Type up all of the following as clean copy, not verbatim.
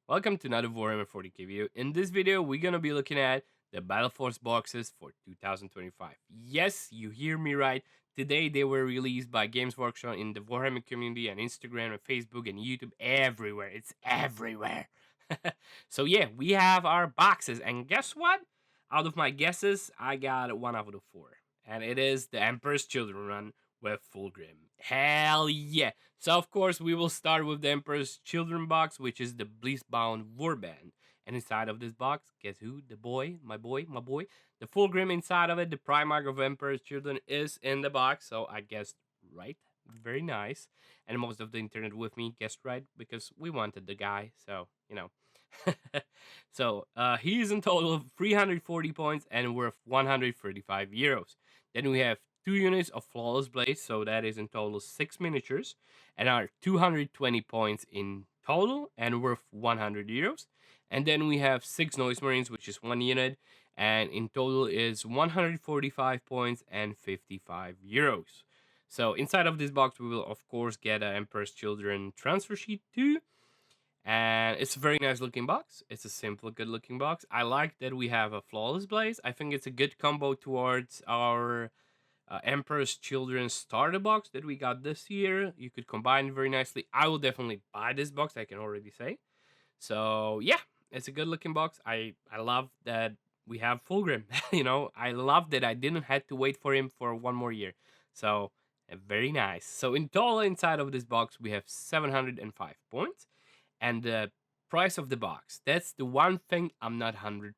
Welcome to another Warhammer 40K video. In this video, we're gonna be looking at the Battleforce boxes for 2025. Yes, you hear me right. Today they were released by Games Workshop in the Warhammer community and Instagram and Facebook and YouTube everywhere. It's everywhere. So yeah, we have our boxes, and guess what? Out of my guesses, I got one out of four, and it is the Emperor's Children run with Fulgrim. Hell yeah! So of course we will start with the Emperor's Children box, which is the Blitzbound Warband. And inside of this box, guess who? The boy, my boy, my boy. The Fulgrim inside of it, the Primarch of Emperor's Children is in the box. So I guessed right. Very nice. And most of the internet with me guessed right because we wanted the guy. So, you know. He is in total of 340 points and worth 135 euros. Then we have 2 units of Flawless Blades, so that is in total 6 miniatures, and are 220 points in total and worth 100 euros. And then we have 6 Noise Marines, which is 1 unit, and in total is 145 points and 55 euros. So inside of this box, we will of course get an Emperor's Children transfer sheet too. And it's a very nice looking box. It's a simple, good looking box. I like that we have a Flawless Blaze. I think it's a good combo towards our Emperor's Children starter box that we got this year. You could combine very nicely. I will definitely buy this box, I can already say. So yeah, it's a good looking box. I love that we have Fulgrim. I love that I didn't have to wait for him for one more year. So very nice. So in total inside of this box we have 705 points. And the price of the box, that's the one thing I'm not 100%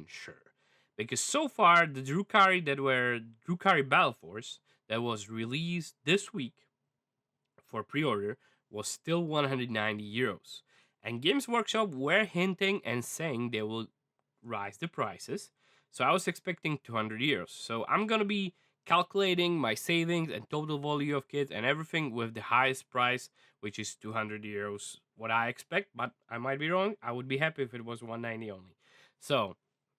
sure. Because so far, the Drukhari Battleforce that was released this week for pre-order was still 190 euros. And Games Workshop were hinting and saying they will rise the prices. So I was expecting 200 euros. So I'm going to be calculating my savings and total value of kits and everything with the highest price, which is 200 euros, what I expect, but I might be wrong. I would be happy if it was 190 only. So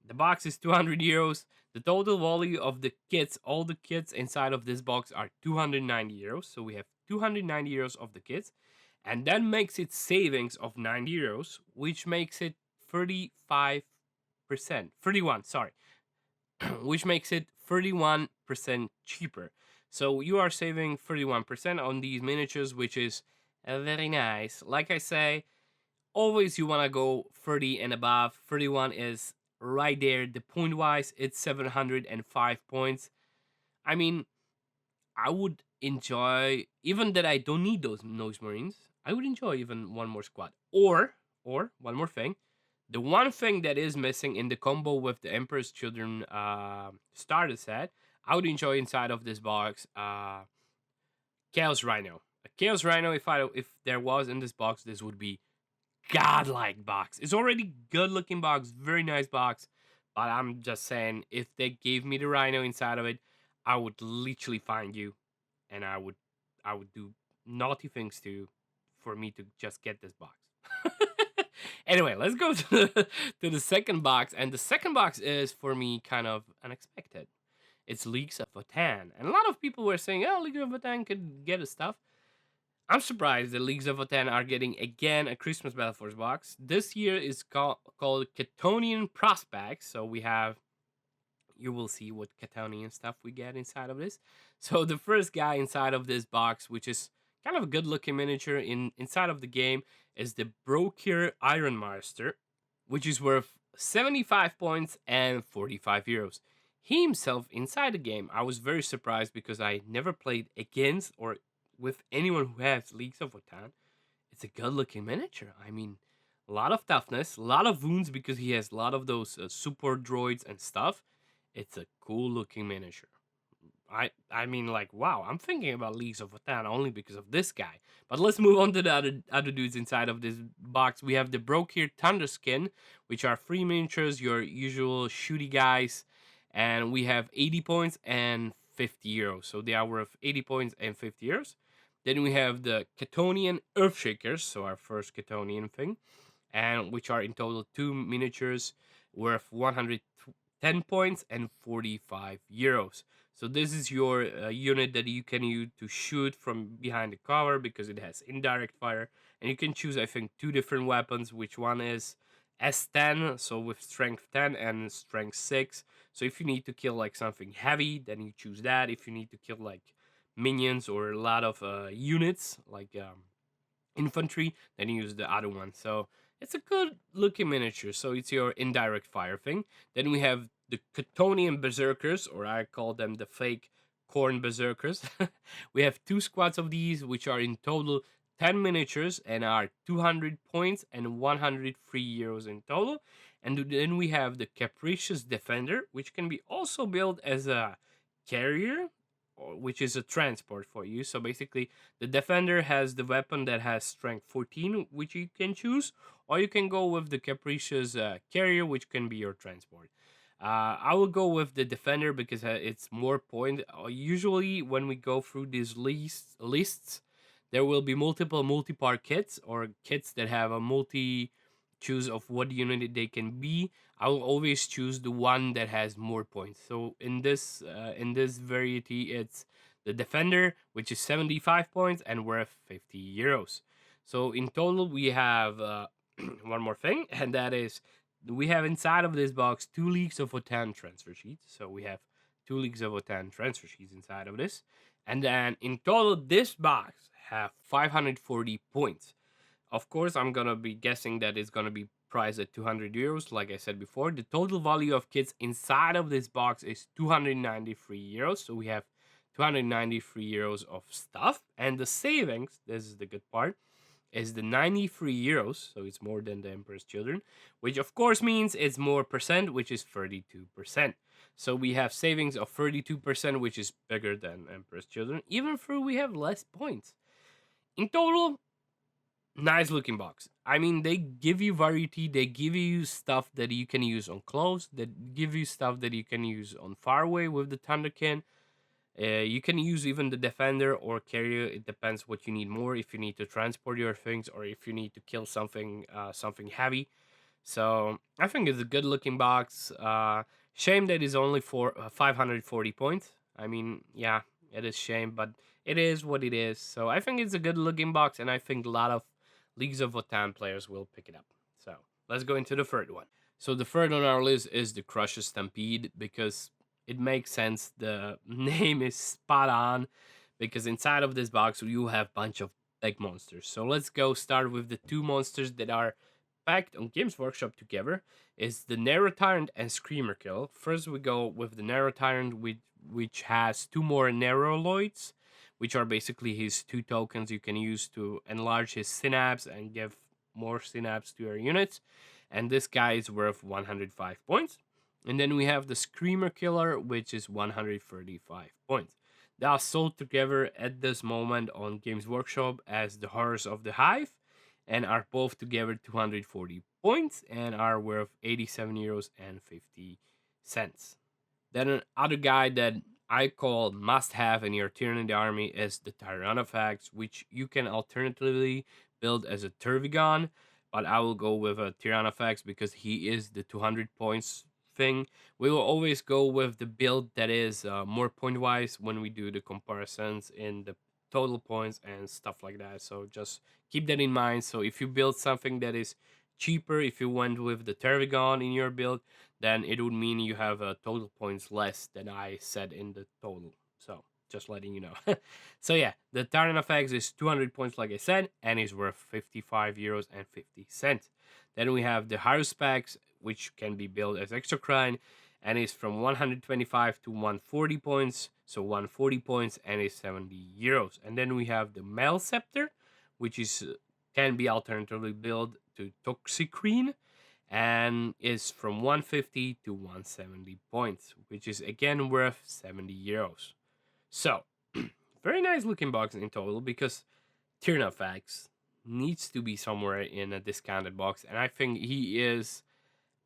the box is 200 euros. The total value of the kits, all the kits inside of this box are 290 euros. So we have 290 euros of the kits. And that makes it savings of 90 euros, which makes it 35%. 31, sorry. Which makes it 31% cheaper. So you are saving 31% on these miniatures, which is very nice. Like I say, always you want to go 30 and above. 31 is right there. The point wise, it's 705 points. I mean, I would enjoy, even that I don't need those Noise Marines, I would enjoy even one more squad. Or one more thing, the one thing that is missing in the combo with the Emperor's Children starter set, I would enjoy inside of this box Chaos Rhino. A Chaos Rhino, if there was in this box, this would be godlike box. It's already good looking box, very nice box. But I'm just saying, if they gave me the Rhino inside of it, I would literally find you, and I would do naughty things for me to just get this box. Anyway, let's go to the second box, and the second box is for me kind of unexpected. It's Leagues of Votann, and a lot of people were saying, "Oh, Leagues of Votann could get us stuff." I'm surprised that Leagues of Votann are getting again a Christmas Battleforce box. This year is called Catonian Prospects, so we have. You will see what Catonian stuff we get inside of this. So the first guy inside of this box, which is kind of a good looking miniature inside of the game, is the Brokir Iron Master, which is worth 75 points and 45 euros. He himself inside the game, I was very surprised because I never played against or with anyone who has Leagues of Votann. It's a good looking miniature. I mean, a lot of toughness, a lot of wounds because he has a lot of those support droids and stuff. It's a cool looking miniature. I mean, like, wow, I'm thinking about Leagues of Votann only because of this guy. But let's move on to the other dudes inside of this box. We have the Brokir Thunderskin, which are 3 miniatures, your usual shooty guys. And we have 80 points and 50 euros. So they are worth 80 points and 50 euros. Then we have the Catonian Earthshakers, so our first Catonian thing, and which are in total 2 miniatures worth 110 points and 45 euros. So this is your unit that you can use to shoot from behind the cover because it has indirect fire and you can choose, I think, 2 different weapons, which one is S10, so with strength 10 and strength 6. So if you need to kill like something heavy, then you choose that. If you need to kill like minions or a lot of units like infantry, then you use the other one. So it's a good looking miniature. So it's your indirect fire thing. Then we have the Catonian Berserkers, or I call them the fake corn berserkers. We have 2 squads of these, which are in total 10 miniatures and are 200 points and 103 euros in total. And then we have the Capricious Defender, which can be also built as a carrier, which is a transport for you. So basically, the Defender has the weapon that has strength 14, which you can choose, or you can go with the Capricious Carrier, which can be your transport. I will go with the Defender because it's more point. Usually, when we go through these lists, there will be multiple multi-part kits or kits that have a multi choose of what unit they can be. I will always choose the one that has more points. So in this variety, it's the Defender, which is 75 points and worth 50 euros. So in total, we have one more thing, and that is we have inside of this box 2 leagues of Votann transfer sheets. So we have 2 leagues of Votann transfer sheets inside of this, and then in total, this box have 540 points. Of course, I'm gonna be guessing that it's gonna be priced at 200 euros, like I said before. The total value of kits inside of this box is 293 euros. So we have 293 euros of stuff. And the savings, this is the good part, is the 93 euros. So it's more than the Emperor's Children, which of course means it's more percent, which is 32%. So we have savings of 32%, which is bigger than Emperor's Children, even though we have less points. In total, nice looking box. I mean, they give you variety. They give you stuff that you can use on close. That give you stuff that you can use on far away with the Thunderkin. You can use even the Defender or Carrier. It depends what you need more. If you need to transport your things or if you need to kill something heavy. So I think it's a good looking box. Shame that it's only for 540 points. I mean, yeah, it is shame, but it is what it is. So I think it's a good looking box, and I think a lot of Leagues of Votann players will pick it up. So let's go into the third one. So the third on our list is the Crusher Stampede, because it makes sense. The name is spot on, because inside of this box you have a bunch of big monsters. So let's go start with the 2 monsters that are packed on Games Workshop together. Is the Narrow Tyrant and Screamer Kill. First we go with the Narrow Tyrant, which has 2 more Narrowloids, which are basically his 2 tokens you can use to enlarge his synapse and give more synapse to your units. And this guy is worth 105 points. And then we have the Screamer Killer, which is 135 points. They are sold together at this moment on Games Workshop as the Horrors of the Hive, and are both together 240 points and are worth 87 euros and 50 cents. Then another guy that I call must have in your Tyranid army is the Tyranids, which you can alternatively build as a Tervigon, but I will go with a Tyranids because he is the 200 points thing. We will always go with the build that is more point wise when we do the comparisons in the total points and stuff like that. So just keep that in mind. So if you build something that is cheaper, if you went with the Tervigon in your build, then it would mean you have total points less than I said in the total. So just letting you know. So yeah, the Tyranids is 200 points, like I said, and is worth 55 euros and 50 cents. Then we have the Hyrule Specs, which can be built as exocrine, and is from 125 to 140 points. So 140 points and is 70 euros. And then we have the Mail Scepter, which is can be alternatively built to Toxicrine, and is from 150 to 170 points, which is again worth 70 euros. So, very nice looking box in total, because Tyranids needs to be somewhere in a discounted box, and I think he is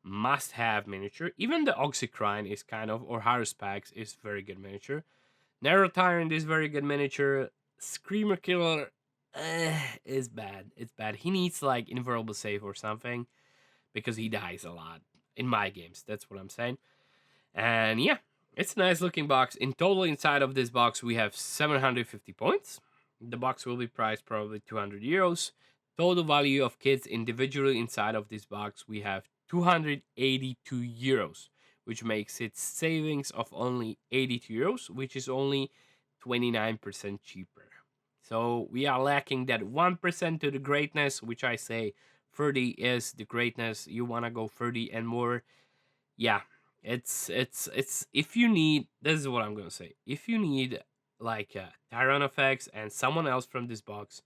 must-have miniature. Even the Oxycrine is kind of, or Haruspax is very good miniature. Narrow Tyrant is very good miniature. Screamer Killer is bad. It's bad. He needs like invulnerable save or something, because he dies a lot in my games. That's what I'm saying. And yeah, it's a nice looking box. In total, inside of this box, we have 750 points. The box will be priced probably 200 euros. Total value of kits individually inside of this box, we have 282 euros, which makes it savings of only 82 euros, which is only 29% cheaper. So we are lacking that 1% to the greatness, which I say 30 is the greatness. You want to go 30 and more. Yeah, it's if you need, this is what I'm going to say. If you need like Tyranids and someone else from this box,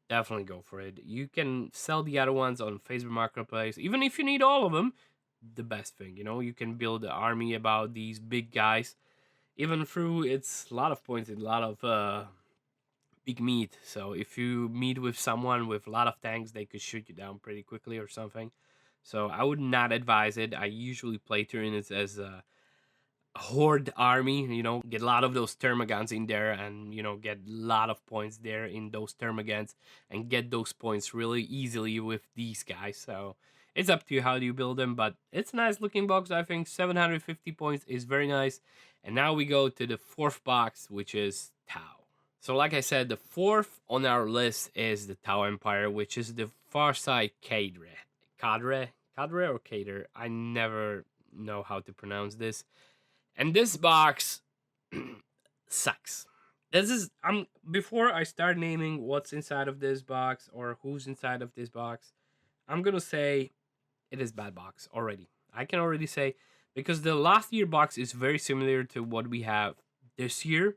definitely go for it. You can sell the other ones on Facebook Marketplace. Even if you need all of them, the best thing, you can build an army about these big guys. Even through it's a lot of points and a lot of big meat. So if you meet with someone with a lot of tanks, they could shoot you down pretty quickly or something. So I would not advise it. I usually play Tyranids as a horde army, get a lot of those termagants in there and, get a lot of points there in those termagants and get those points really easily with these guys. So it's up to you how do you build them, but it's a nice looking box. I think 750 points is very nice. And now we go to the fourth box, which is Tau. So like I said, the fourth on our list is the Tau Empire, which is the Farside Cadre. Cadre or Cater? I never know how to pronounce this. And this box sucks. This is before I start naming what's inside of this box or who's inside of this box, I'm gonna say it is bad box already. I can already say because the last year box is very similar to what we have this year,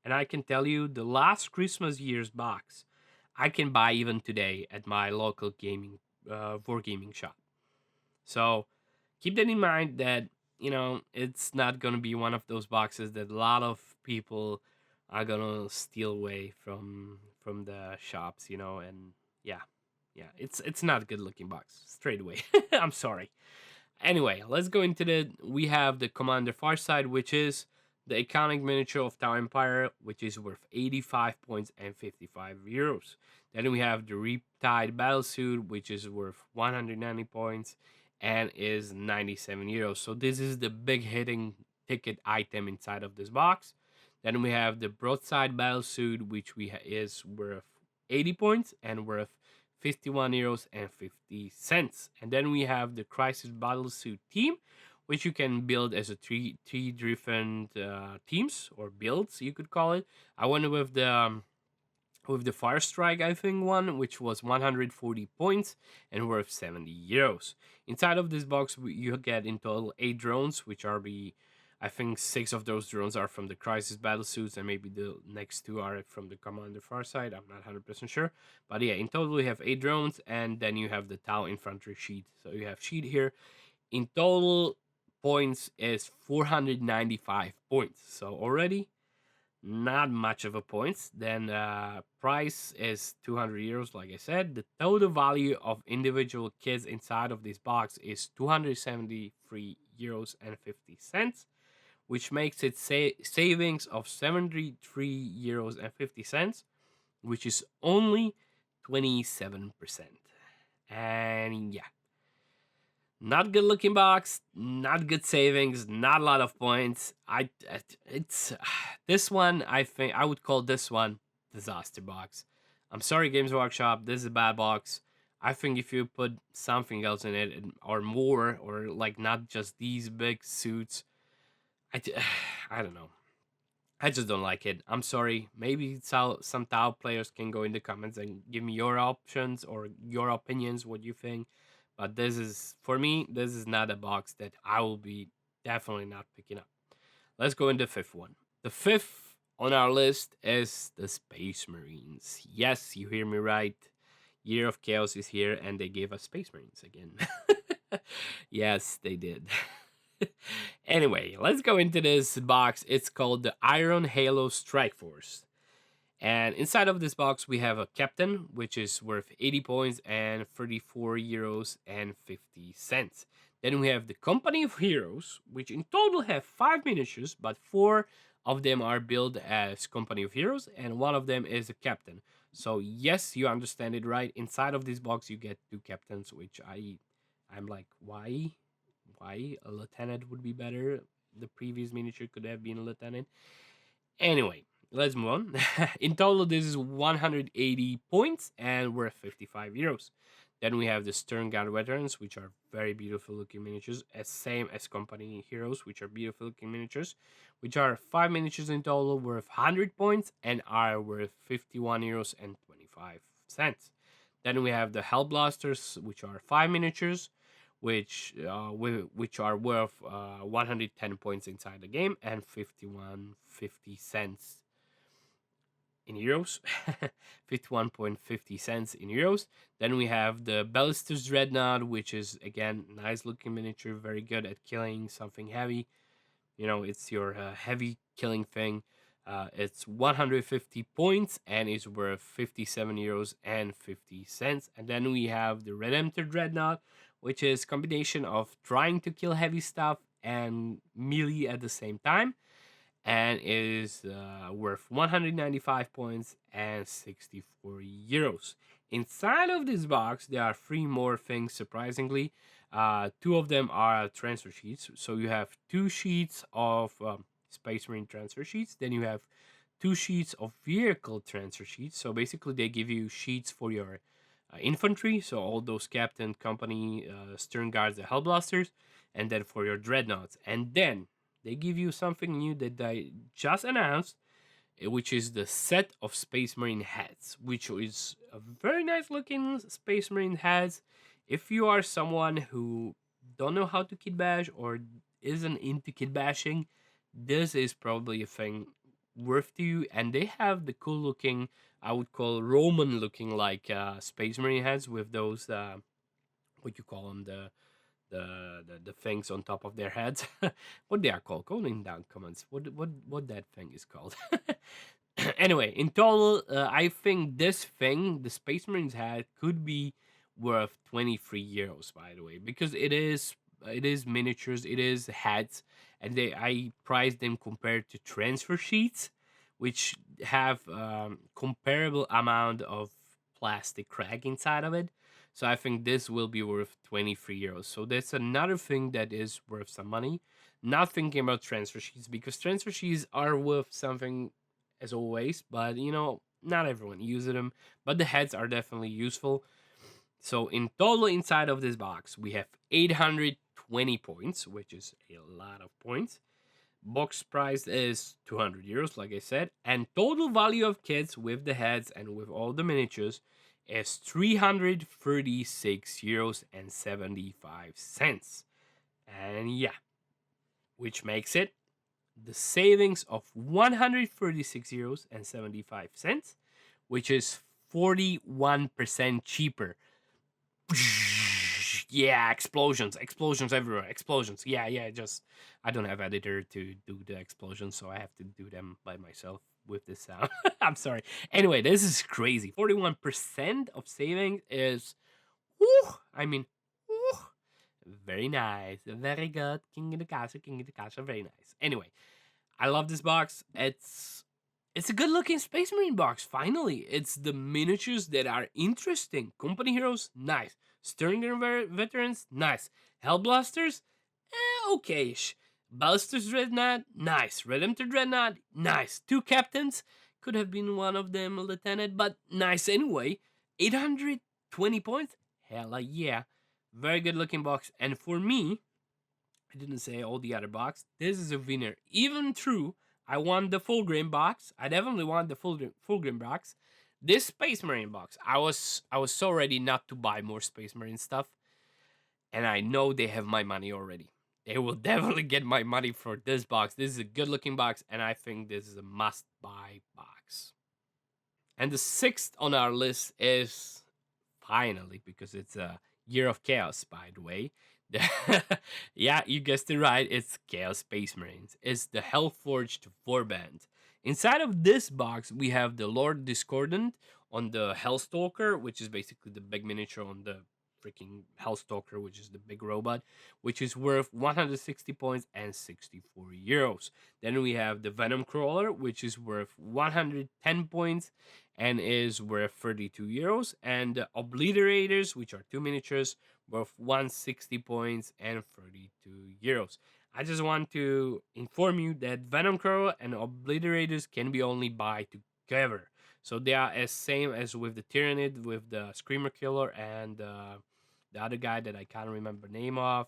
and I can tell you the last Christmas year's box I can buy even today at my local gaming wargaming shop. So keep that in mind that it's not gonna be one of those boxes that a lot of people are gonna steal away from the shops, and yeah, it's not a good looking box straight away. I'm sorry. Anyway, let's go into we have the Commander Farside, which is the iconic miniature of Tau Empire, which is worth 85 points and 55 euros. Then we have the Riptide Battlesuit, which is worth 190 points and is 97 euros. So this is the big hitting ticket item inside of this box. Then we have the Broadside Battlesuit, which is worth 80 points and worth 51 euros and 50 cents. And then we have the Crisis Battlesuit team, which you can build as a three different teams or builds, you could call it. I went with the Fire Strike, I think, one, which was 140 points and worth 70 euros. Inside of this box, you get in total 8 drones, which are I think 6 of those drones are from the Crisis Battlesuits, and maybe the next 2 are from the Commander Farside. I'm not 100% sure. But yeah, in total, you have 8 drones, and then you have the Tau Infantry sheet. So you have sheet here. In total, points is 495 points. So already not much of a points. Then price is 200 euros, like I said. The total value of individual kits inside of this box is 273 euros and 50 cents, which makes it savings of 73 euros and 50 cents, which is only 27%. And yeah, not good looking box, not good savings, not a lot of points. It's this one. I think I would call this one disaster box. I'm sorry, Games Workshop. This is a bad box. I think if you put something else in it or more, or like not just these big suits, I don't know. I just don't like it. I'm sorry. Maybe some Tau players can go in the comments and give me your options or your opinions, what you think. But this is, for me, this is not a box that I will be definitely not picking up. Let's go into the fifth one. The fifth on our list is the Space Marines. Yes, you hear me right. Year of Chaos is here, and they gave us Space Marines again. Yes, they did. Anyway, let's go into this box. It's called the Iron Halo Strike Force. And inside of this box, we have a captain, which is worth 80 points and 34 euros and 50 cents. Then we have the Company of Heroes, which in total have 5 miniatures, but 4 of them are built as Company of Heroes, and 1 of them is a captain. So yes, you understand it right. Inside of this box, you get 2 captains, which I'm like, why? Why a lieutenant would be better? The previous miniature could have been a lieutenant. Anyway, let's move on. In total, this is 180 points and worth 55 euros. Then we have the Stern Guard Veterans, which are very beautiful looking miniatures, as same as Company Heroes, which are beautiful looking miniatures, which are 5 miniatures in total worth 100 points and are worth 51 euros and 25 cents. Then we have the Hellblasters, which are 5 miniatures, which are worth 110 points inside the game and 51.50 cents in euros. 51.50 cents in euros. Then we have the Ballistus Dreadnought, which is again nice looking miniature, very good at killing something heavy. You know, it's your heavy killing thing. It's 150 points and is worth 57 euros and 50 cents. And then we have the Redemptor Dreadnought, which is combination of trying to kill heavy stuff and melee at the same time, and is worth 195 points and 64 euros. Inside of this box, there are 3 more things, surprisingly. 2 of them are transfer sheets. So you have 2 sheets of Space Marine transfer sheets. Then you have 2 sheets of vehicle transfer sheets. So basically, they give you sheets for your infantry. So all those captain, company, stern guards, the Hellblasters. And then for your dreadnoughts. And then they give you something new that I just announced, which is the set of Space Marine heads, which is a very nice looking Space Marine heads. If you are someone who don't know how to kit bash or isn't into kit bashing, this is probably a thing worth to you. And they have the cool looking, I would call Roman looking like Space Marine heads with those what you call them, the things on top of their heads. What they are called? Comment down comments. What that thing is called. Anyway, in total, I think this thing, the Space Marines head, could be worth 23 euros. By the way, because it is miniatures, it is heads, and I priced them compared to transfer sheets, which have comparable amount of plastic crack inside of it. So I think this will be worth 23 euros. So that's another thing that is worth some money. Not thinking about transfer sheets, because transfer sheets are worth something as always, but you know, not everyone uses them. But the heads are definitely useful. So in total inside of this box, we have 820 points, which is a lot of points. Box price is 200 euros, like I said. And total value of kits with the heads and with all the miniatures is 336 euros and 75 cents. And yeah, which makes it the savings of 136 euros and 75 cents, which is 41% cheaper. Yeah, explosions everywhere, explosions. Yeah, just I don't have editor to do the explosions, so I have to do them by myself with this sound. I'm sorry. Anyway, this is crazy. 41% of savings is, whew, I mean, whew, very nice, very good. King of the castle, very nice. Anyway, I love this box. It's a good looking Space Marine box. Finally, it's the miniatures that are interesting. Company Heroes, nice. Stern Veterans, nice. Hellblasters, okay-ish. Ballistus Dreadnought, nice. Redemptor Dreadnought, nice. 2 captains, could have been one of them a lieutenant, but nice anyway. 820 points, hella yeah. Very good looking box. And for me, I didn't say all the other box, this is a winner. Even through I want the full grain box. I definitely want the full grain box. This Space Marine box, I was so ready not to buy more Space Marine stuff, and I know they have my money already. They will definitely get my money for this box. This is a good looking box, and I think this is a must buy box. And the 6th on our list is finally, because it's a Year of Chaos, by the way. Yeah, you guessed it right. It's Chaos Space Marines. It's the Hellforged Warband. Inside of this box, we have the Lord Discordant on the Hellstalker, which is basically the big miniature on the freaking Hellstalker, which is the big robot, which is worth 160 points and 64 euros. Then we have the Venom Crawler, which is worth 110 points and is worth 32 euros. And the Obliterators, which are 2 miniatures, worth 160 points and 32 euros. I just want to inform you that Venom Crow and Obliterators can be only buy together. So they are as same as with the Tyranid, with the Screamer Killer, and the other guy that I can't remember the name of,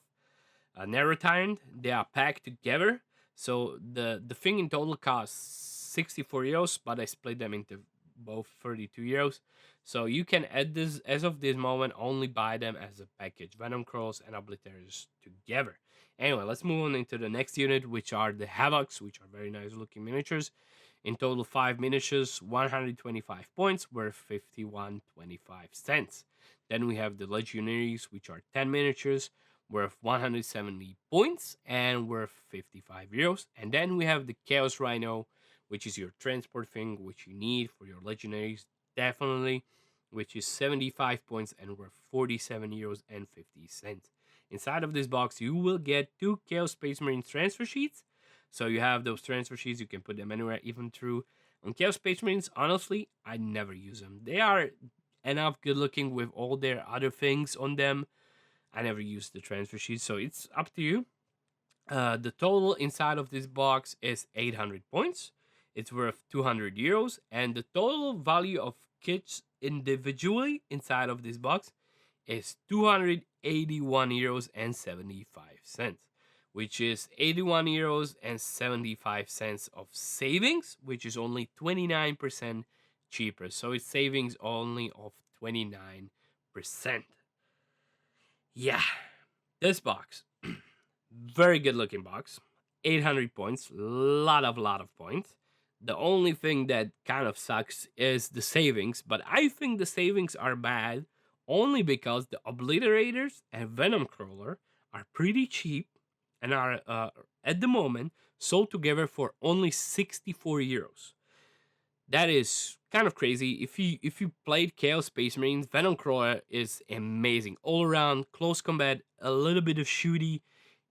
Narrotyrant. They are packed together. So the thing in total costs 64 euros, but I split them into both 32 euros. So you can add this as of this moment only buy them as a package, Venom Crows and Obliterators together. Anyway, let's move on into the next unit, which are the Havocs, which are very nice looking miniatures. In total, 5 miniatures, 125 points, worth 51.25 cents. Then we have the Legionaries, which are 10 miniatures, worth 170 points and worth 55 euros. And then we have the Chaos Rhino, which is your transport thing, which you need for your Legionaries, definitely, which is 75 points and worth 47 euros and 50 cents. Inside of this box, you will get 2 Chaos Space Marines transfer sheets. So you have those transfer sheets, you can put them anywhere, even through. On Chaos Space Marines, honestly, I never use them. They are enough good looking with all their other things on them. I never use the transfer sheets, so it's up to you. The total inside of this box is 800 points. It's worth 200 euros, and the total value of kits individually inside of this box is 281 euros and 75 cents, which is 81 euros and 75 cents of savings, which is only 29% cheaper. So it's savings only of 29%. Yeah, this box, very good looking box, 800 points, lot of points. The only thing that kind of sucks is the savings, but I think the savings are bad only because the Obliterators and Venom Crawler are pretty cheap and are at the moment sold together for only 64 euros. That is kind of crazy. If you played Chaos Space Marines, Venom Crawler is amazing. All around close combat, a little bit of shooty.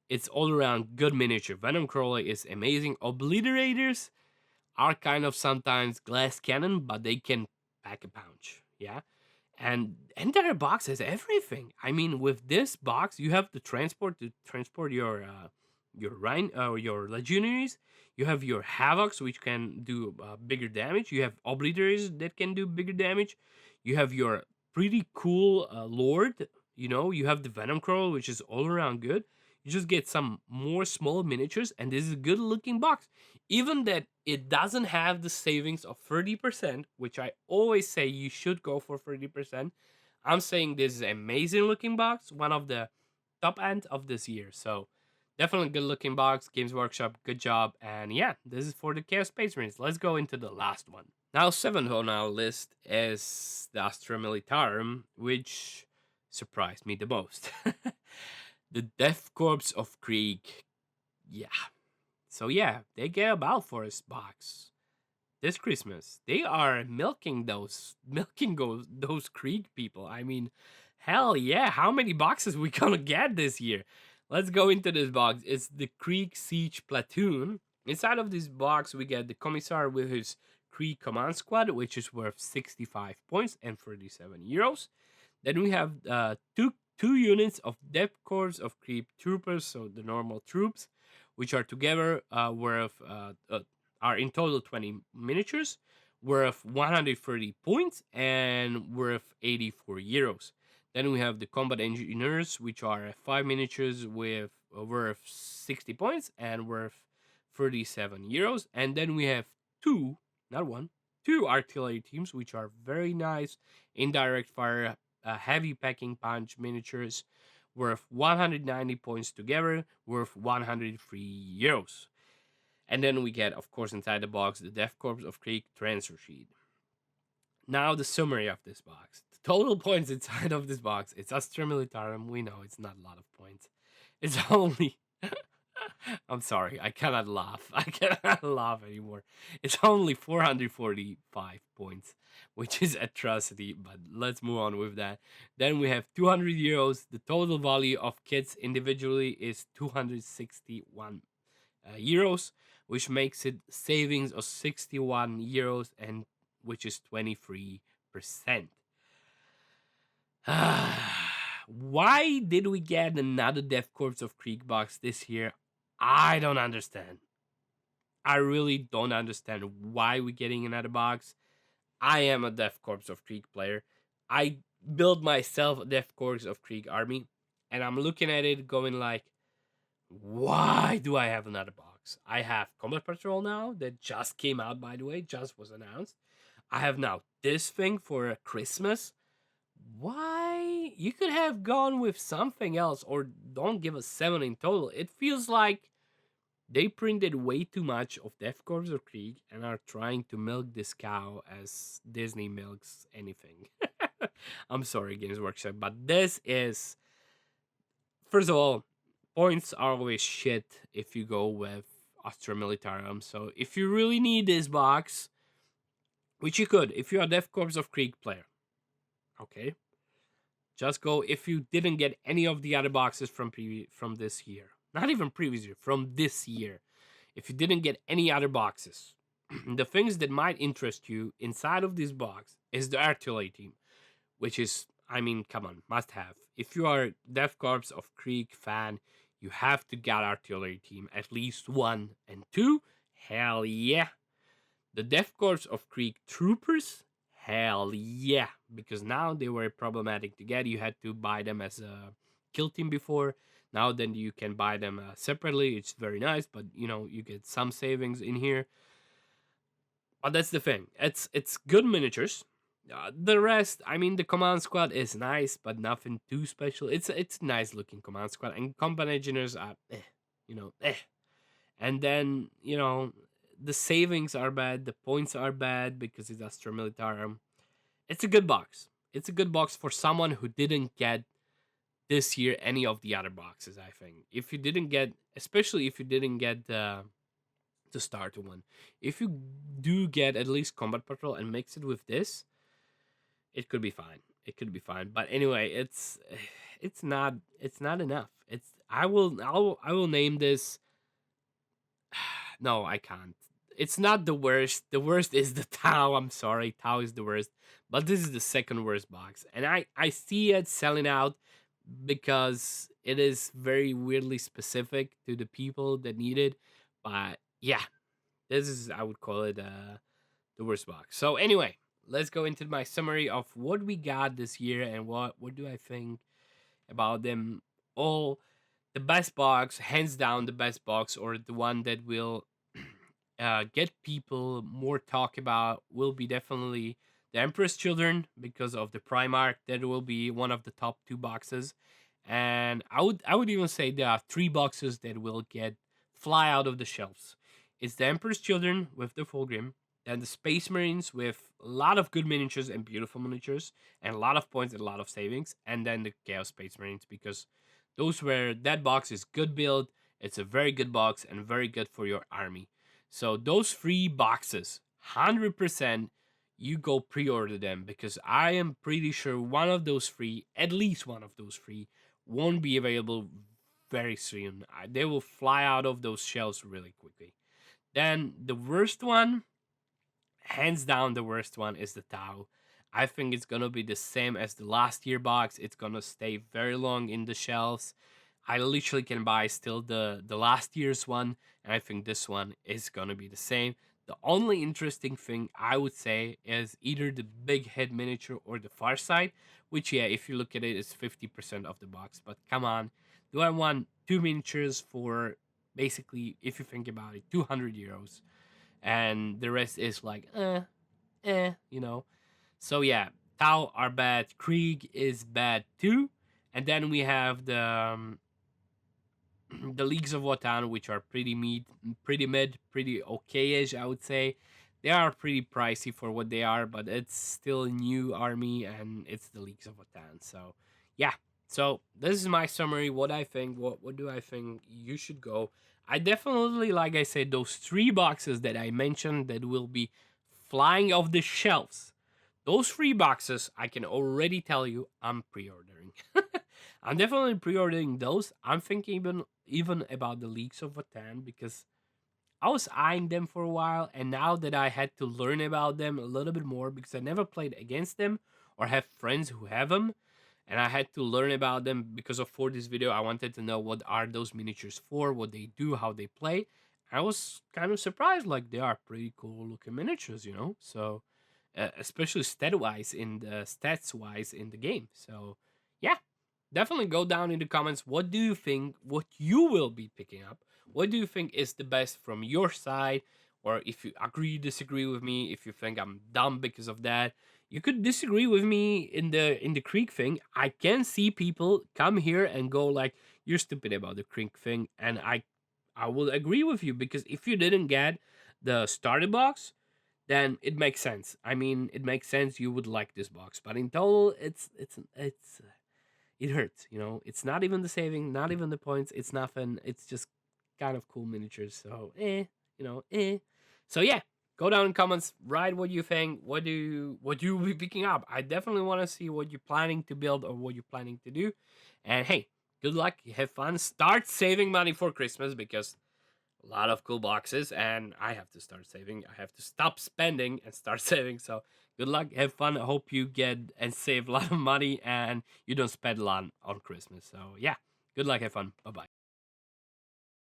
It's all around good miniature. Venom Crawler is amazing. Obliterators are kind of sometimes glass cannon, but they can pack a punch. Yeah. And entire box has everything. I mean, with this box, you have the transport to transport your Rhine or your Legionaries. You have your Havocs, which can do bigger damage. You have Obliterators that can do bigger damage. You have your pretty cool Lord. You know, you have the Venom Crawl, which is all around good. You just get some more small miniatures, and this is a good looking box. Even that it doesn't have the savings of 30%, which I always say you should go for 30%. I'm saying this is an amazing looking box, one of the top end of this year. So definitely good looking box. Games Workshop, good job. And yeah, this is for the Chaos Space Marines. Let's go into the last one. Now, 7th on our list is the Astra Militarum, which surprised me the most. The Death Corps of Krieg. Yeah. So yeah, they get a Battleforce box this Christmas. They are milking those Krieg people. I mean, hell yeah, how many boxes we gonna get this year? Let's go into this box. It's the Krieg Siege Platoon. Inside of this box, we get the Commissar with his Krieg Command Squad, which is worth 65 points and 37 euros. Then we have two units of Death Corps of Krieg Troopers, so the normal troops, which are together worth are in total 20 miniatures, worth 130 points and worth 84 euros. Then we have the Combat Engineers, which are 5 miniatures with worth 60 points and worth 37 euros. And then we have two, not one, two artillery teams, which are very nice indirect fire, heavy packing punch miniatures, worth 190 points together, worth 103 euros. And then we get, of course, inside the box, the Death Corps of Krieg transfer sheet. Now the summary of this box. The total points inside of this box, it's Astra Militarum. We know it's not a lot of points. It's only... I'm sorry, I cannot laugh. I cannot laugh anymore. It's only 445 points, which is atrocity, but let's move on with that. Then we have 200 euros. The total value of kits individually is 261 euros, which makes it savings of 61 euros, and which is 23%. Why did we get another Death Corps of Krieg box this year? I don't understand. I really don't understand why we're getting another box. I am a Death Corps of Krieg player. I built myself a Death Corps of Krieg army, and I'm looking at it going like, why do I have another box? I have Combat Patrol now that just came out, by the way, just was announced. I have now this thing for Christmas. Why? You could have gone with something else or don't give us 7 in total. It feels like they printed way too much of Death Corps of Krieg and are trying to milk this cow as Disney milks anything. I'm sorry, Games Workshop, but this is, first of all, points are always shit if you go with Astra Militarum. So if you really need this box, which you could if you're a Death Corps of Krieg player, okay, just go if you didn't get any of the other boxes from this year, not even previous year, from this year. If you didn't get any other boxes, the things that might interest you inside of this box is the artillery team, which is, I mean, come on, must have. If you are Death Corps of Krieg fan, you have to get artillery team, at least 1 and 2. Hell yeah. The Death Corps of Krieg troopers, hell yeah, because now they were problematic to get. You had to buy them as a kill team before. Now then you can buy them separately. It's very nice, but you know, you get some savings in here. But that's the thing. It's good miniatures. The rest, I mean, the command squad is nice, but nothing too special. It's nice looking command squad, and company engineers are, you know, and then you know the savings are bad, the points are bad because it's Astra Militarum. It's a good box. It's a good box for someone who didn't get this year any of the other boxes. I think if you didn't get, especially if you didn't get the starter one, if you do get at least Combat Patrol and mix it with this, it could be fine. It could be fine. But anyway, it's not enough. It's I will name this. No, I can't. It's not the worst. The worst is the Tau. I'm sorry, Tau is the worst. But this is the second worst box, and I see it selling out because it is very weirdly specific to the people that need it. But yeah, this is, I would call it the worst box. So anyway, let's go into my summary of what we got this year and what do I think about them all. The best box, hands down, the best box, or the one that will get people more talk about, will be definitely the Emperor's Children because of the Primarch. That will be one of the top 2 boxes, and I would even say there are 3 boxes that will get fly out of the shelves. It's the Emperor's Children with the Fulgrim, then the Space Marines with a lot of good miniatures and beautiful miniatures, and a lot of points and a lot of savings, and then the Chaos Space Marines because that box is good build. It's a very good box and very good for your army. So those 3 boxes, 100%, you go pre-order them because I am pretty sure one of those 3, at least one of those 3, won't be available very soon. They will fly out of those shelves really quickly. Then the worst one, hands down, the worst one is the Tau. I think it's gonna be the same as the last year box. It's gonna stay very long in the shelves. I literally can buy still the last year's one, and I think this one is gonna be the same. The only interesting thing I would say is either the big head miniature or the far side, which yeah, if you look at it, is 50% of the box. But come on, do I want 2 miniatures for basically, if you think about it, 200 euros, and the rest is like you know. So yeah, Tau are bad. Krieg is bad too, and then we have the Leagues of Votann, which are pretty mid, pretty okay-ish, I would say. They are pretty pricey for what they are, but it's still a new army, and it's the Leagues of Votann. So yeah, so this is my summary. What I think. What do I think you should go? I definitely, like I said, those 3 boxes that I mentioned that will be flying off the shelves. Those 3 boxes, I can already tell you, I'm pre-ordering. I'm definitely pre-ordering those. I'm thinking even about the Leagues of Votann because I was eyeing them for a while, and now that I had to learn about them a little bit more because I never played against them or have friends who have them, and I had to learn about them because for this video I wanted to know what are those miniatures for, what they do, how they play. I was kind of surprised, like they are pretty cool looking miniatures, you know. So especially stats wise in the game. So yeah, definitely go down in the comments. What do you think? What you will be picking up? What do you think is the best from your side? Or if you agree, disagree with me, if you think I'm dumb because of that, you could disagree with me in the Krieg thing. I can see people come here and go like, "You're stupid about the Krieg thing," and I will agree with you, because if you didn't get the starter box, then it makes sense. I mean, it makes sense you would like this box, but in total, it hurts. You know, it's not even the saving, not even the points. It's nothing. It's just kind of cool miniatures. So you know, So yeah, go down in comments, write what you think. What you will be picking up? I definitely want to see what you're planning to build or what you're planning to do. And hey, good luck. Have fun. Start saving money for Christmas, because a lot of cool boxes, and I have to start saving. I have to stop spending and start saving. So good luck, have fun. I hope you get and save a lot of money and you don't spend a lot on Christmas. So yeah, good luck, have fun. Bye bye.